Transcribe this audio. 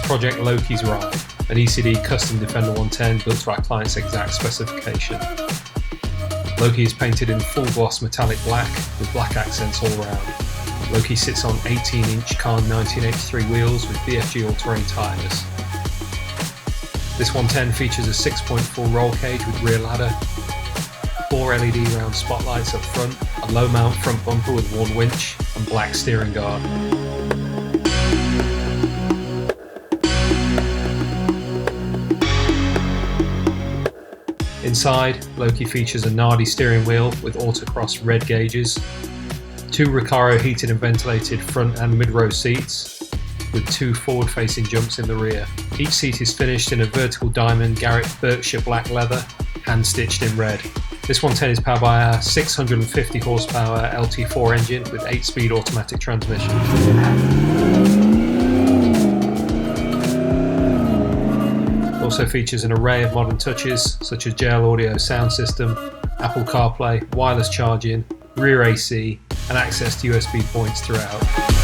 Project Loki's Ride, an E.C.D custom Defender 110 built to our client's exact specification. Loki is painted in full gloss metallic black with black accents all around. Loki sits on 18-inch Kahn 1983 wheels with BFG all-terrain tyres. This 110 features a 6.4 roll cage with rear ladder, 4 LED round spotlights up front, a low mount front bumper with worn winch, and black steering guard. Inside, Loki features a Nardi steering wheel with autocross red gauges, 2 Recaro heated and ventilated front and mid-row seats, with 2 forward-facing jumps in the rear. Each seat is finished in a vertical diamond Garrett Berkshire black leather, hand-stitched in red. This 110 is powered by a 650 horsepower LT4 engine with 8-speed automatic transmission. It also features an array of modern touches such as JL Audio sound system, Apple CarPlay, wireless charging, rear AC, and access to USB points throughout.